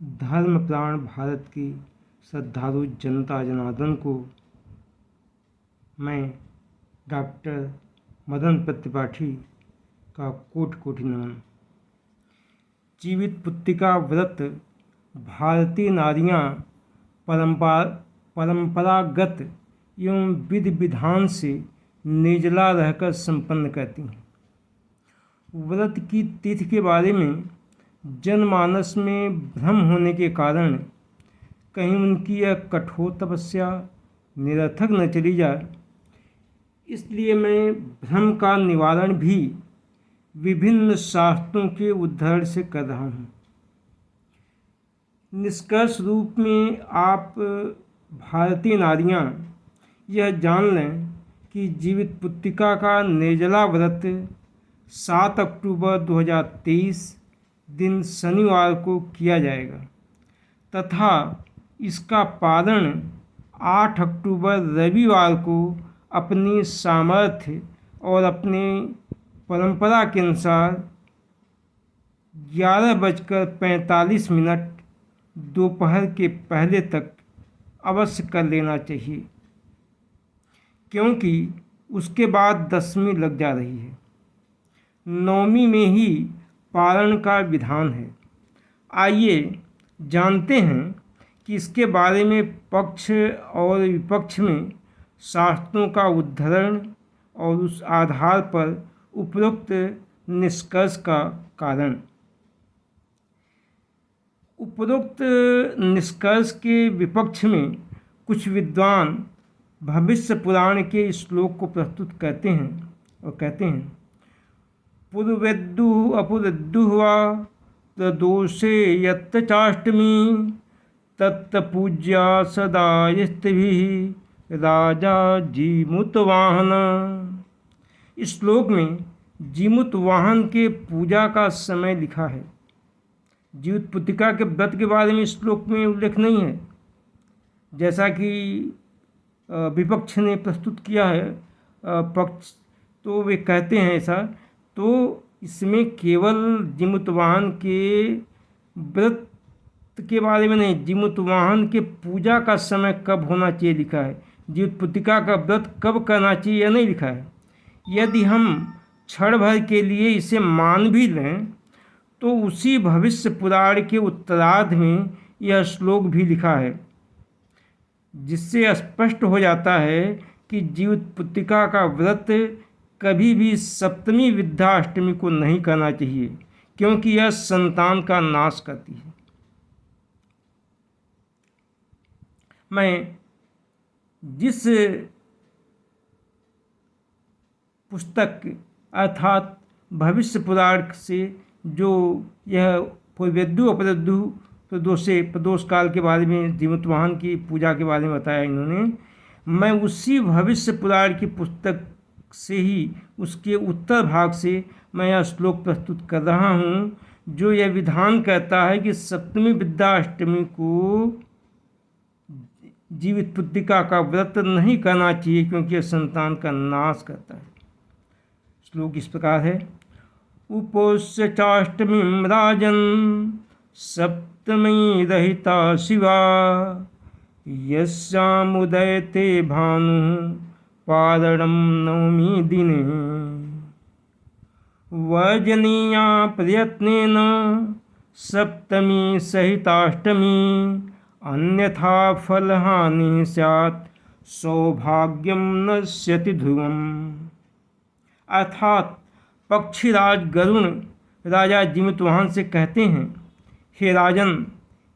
धर्मप्राण भारत की श्रद्धालु जनता जनार्दन को मैं डॉक्टर मदन त्रिपाठी का कोटि कोटि नमन। जीवित पुत्रिका व्रत भारतीय नारियां परंपरागत एवं विधि विधान से निर्जला रहकर संपन्न करती हैं। व्रत की तिथि के बारे में जनमानस में भ्रम होने के कारण कहीं उनकी यह कठोर तपस्या निरर्थक न चली जाए, इसलिए मैं भ्रम का निवारण भी विभिन्न शास्त्रों के उद्धरण से कर रहा हूँ। निष्कर्ष रूप में आप भारतीय नारियां यह जान लें कि जीवित पुत्रिका का निर्जला व्रत 7 अक्टूबर 2023 दिन शनिवार को किया जाएगा तथा इसका पारण 8 अक्टूबर रविवार को अपनी सामर्थ्य और अपने परंपरा के अनुसार 11:45 दोपहर के पहले तक अवश्य कर लेना चाहिए, क्योंकि उसके बाद दशमी लग जा रही है। नवमी में ही पारण का विधान है। आइए जानते हैं कि इसके बारे में पक्ष और विपक्ष में शास्त्रों का उद्धरण और उस आधार पर उपरोक्त निष्कर्ष का कारण। उपरोक्त निष्कर्ष के विपक्ष में कुछ विद्वान भविष्य पुराण के श्लोक को प्रस्तुत करते हैं और कहते हैं, पूर्वेद्दुः अपुरेद्दुः वा प्रदोषे यत्र चाष्टमी तत्पूज्या सदा यस्तिभिः राजा जीमूतवाहन। इस श्लोक में जीमूतवाहन के पूजा का समय लिखा है। जीवित पुत्रिका के व्रत के बारे में इस श्लोक में उल्लेख नहीं है, जैसा कि विपक्ष ने प्रस्तुत किया है। पक्ष तो वे कहते हैं ऐसा, तो इसमें केवल जीमूतवाहन के व्रत के बारे में नहीं, जीमूतवाहन के पूजा का समय कब होना चाहिए लिखा है। जीवित पुत्रिका का व्रत कब करना चाहिए यह नहीं लिखा है। यदि हम क्षण भर के लिए इसे मान भी लें तो उसी भविष्य पुराण के उत्तरार्ध में यह श्लोक भी लिखा है, जिससे स्पष्ट हो जाता है कि जीवित पुत्रिका का व्रत कभी भी सप्तमी विद्याष्टमी को नहीं करना चाहिए, क्योंकि यह संतान का नाश करती है। मैं जिस पुस्तक अर्थात भविष्य पुराण से जो यह पूर्वेद्दुः अपुरेद्दुः प्रदोष काल के बारे में जीमूतवाहन की पूजा के बारे में बताया इन्होंने, मैं उसी भविष्य पुराण की पुस्तक से ही उसके उत्तर भाग से मैं यह श्लोक प्रस्तुत कर रहा हूँ, जो यह विधान कहता है कि सप्तमी विद्याष्टमी को जीवित पुत्रिका का व्रत नहीं करना चाहिए, क्योंकि यह संतान का नाश करता है। श्लोक इस प्रकार है, उपोष्य चाष्टमीं राजन् सप्तमी रहिता शिवा यस्यामुदयते भानुः पारणं नवमी दिने वर्जनीया प्रयत्नेन सप्तमी सहिताष्टमी अन्यथा फलहानि स्यात् सौभाग्यं नश्यति ध्रुवम्। अर्थात पक्षीराज गरुण राजा जीमूतवाहन से कहते हैं, हे राजन,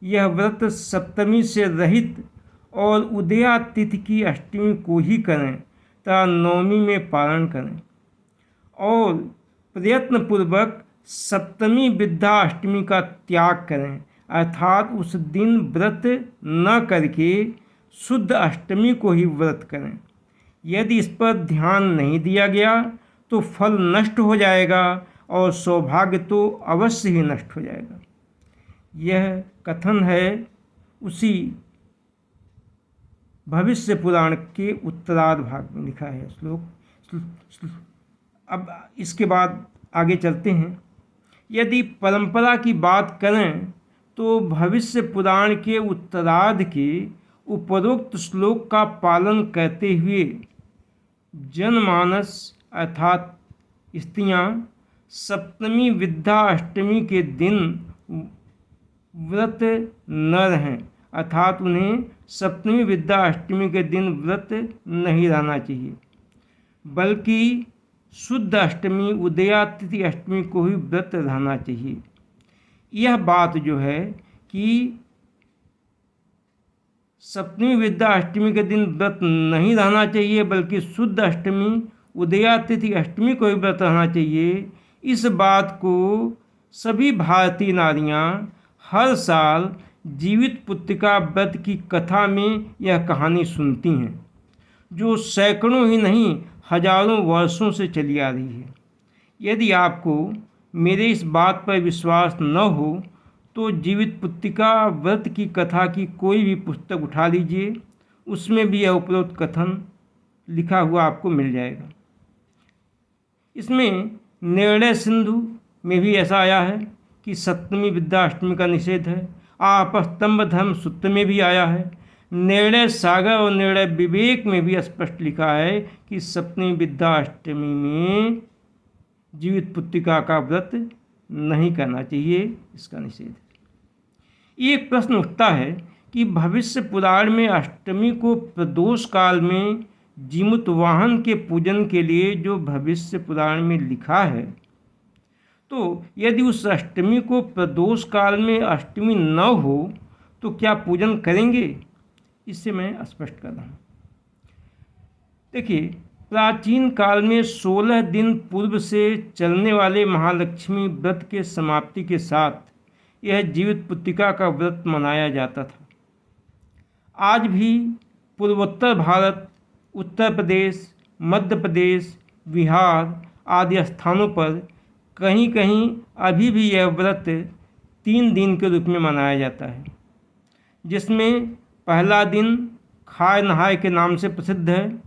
यह व्रत सप्तमी से रहित और उदया तिथि की अष्टमी को ही करें तथा नवमी में पारण करें और प्रयत्नपूर्वक सप्तमी विद्याष्टमी का त्याग करें, अर्थात उस दिन व्रत न करके शुद्ध अष्टमी को ही व्रत करें। यदि इस पर ध्यान नहीं दिया गया तो फल नष्ट हो जाएगा और सौभाग्य तो अवश्य ही नष्ट हो जाएगा। यह कथन है उसी भविष्य पुराण के उत्तरार्ध भाग में लिखा है श्लोक। अब इसके बाद आगे चलते हैं। यदि परंपरा की बात करें तो भविष्य पुराण के उत्तरार्ध के उपरोक्त श्लोक का पालन करते हुए जनमानस अर्थात स्त्रियां सप्तमी विद्या अष्टमी के दिन व्रत न रहें, अर्थात उन्हें सप्तमी विद्या अष्टमी के दिन व्रत नहीं रहना चाहिए, बल्कि शुद्ध अष्टमी उदया तिथि अष्टमी को ही व्रत रहना चाहिए। यह बात जो है कि सप्तमी विद्या अष्टमी के दिन व्रत नहीं रहना चाहिए बल्कि शुद्ध अष्टमी उदया तिथि अष्टमी को ही व्रत रहना चाहिए, इस बात को सभी भारतीय नारियां हर साल जीवित पुत्रिका व्रत की कथा में यह कहानी सुनती हैं, जो सैकड़ों ही नहीं हजारों वर्षों से चली आ रही है। यदि आपको मेरे इस बात पर विश्वास न हो तो जीवित पुत्रिका व्रत की कथा की कोई भी पुस्तक उठा लीजिए, उसमें भी यह उपरोक्त कथन लिखा हुआ आपको मिल जाएगा। इसमें निर्णय सिंधु में भी ऐसा आया है कि सप्तमी विद्या अष्टमी का निषेध है। आपस्तंभ धर्म सूत्र में भी आया है। निर्णय सागर और निर्णय विवेक में भी स्पष्ट लिखा है कि सप्तमी विद्या अष्टमी में जीवित पुत्रिका का व्रत नहीं करना चाहिए, इसका निषेध है। एक प्रश्न उठता है कि भविष्य पुराण में अष्टमी को प्रदोष काल में जीमूत वाहन के पूजन के लिए जो भविष्य पुराण में लिखा है, तो यदि उस अष्टमी को प्रदोष काल में अष्टमी न हो तो क्या पूजन करेंगे, इससे मैं स्पष्ट कर रहा हूँ। देखिए, प्राचीन काल में 16 दिन पूर्व से चलने वाले महालक्ष्मी व्रत के समाप्ति के साथ यह जीवित पुत्रिका का व्रत मनाया जाता था। आज भी पूर्वोत्तर भारत, उत्तर प्रदेश, मध्य प्रदेश, बिहार आदि स्थानों पर कहीं कहीं अभी भी यह व्रत 3 दिन के रूप में मनाया जाता है, जिसमें पहला दिन खाए नहाए के नाम से प्रसिद्ध है,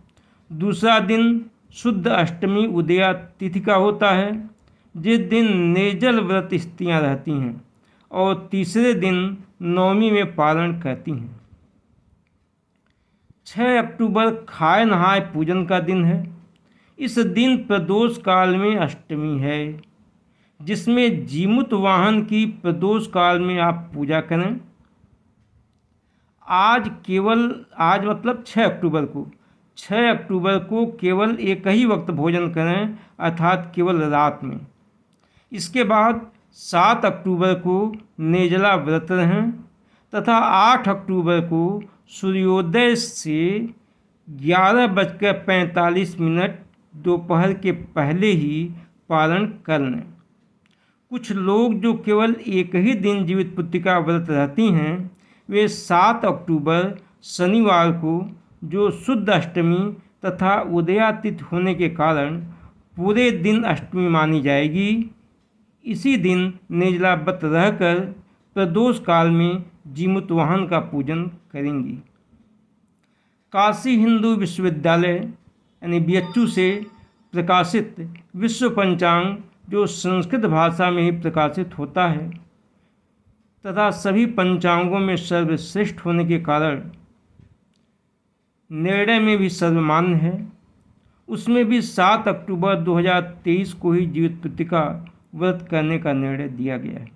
दूसरा दिन शुद्ध अष्टमी उदया तिथि का होता है जिस दिन निर्जल व्रत स्त्रियां रहती हैं, और तीसरे दिन नवमी में पारण करती हैं। 6 अक्टूबर खाए नहाए पूजन का दिन है। इस दिन प्रदोष काल में अष्टमी है, जिसमें जीमूत वाहन की प्रदोष काल में आप पूजा करें। आज मतलब 6 अक्टूबर को केवल एक ही वक्त भोजन करें, अर्थात केवल रात में। इसके बाद 7 अक्टूबर को निर्जला व्रत रहें तथा 8 अक्टूबर को सूर्योदय से 11:45 दोपहर के पहले ही पारण कर लें। कुछ लोग जो केवल एक ही दिन जीवित पुत्रिका व्रत रहती हैं, वे 7 अक्टूबर शनिवार को, जो शुद्ध अष्टमी तथा उदयातिथि होने के कारण पूरे दिन अष्टमी मानी जाएगी, इसी दिन निर्जला व्रत रहकर प्रदोष काल में जीमूत वाहन का पूजन करेंगी। काशी हिंदू विश्वविद्यालय यानी BHU से प्रकाशित विश्व पंचांग, जो संस्कृत भाषा में ही प्रकाशित होता है तथा सभी पंचांगों में सर्वश्रेष्ठ होने के कारण निर्णय में भी सर्वमान्य है, उसमें भी 7 अक्टूबर 2023 को ही जीवित पुत्रिका व्रत करने का निर्णय दिया गया है।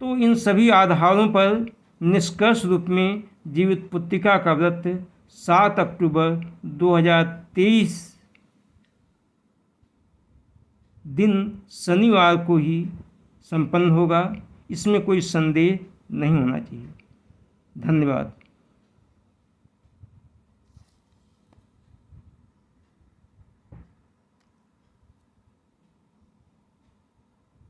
तो इन सभी आधारों पर निष्कर्ष रूप में जीवित पुत्रिका का व्रत 7 अक्टूबर 2023 दिन शनिवार को ही संपन्न होगा, इसमें कोई संदेह नहीं होना चाहिए। धन्यवाद।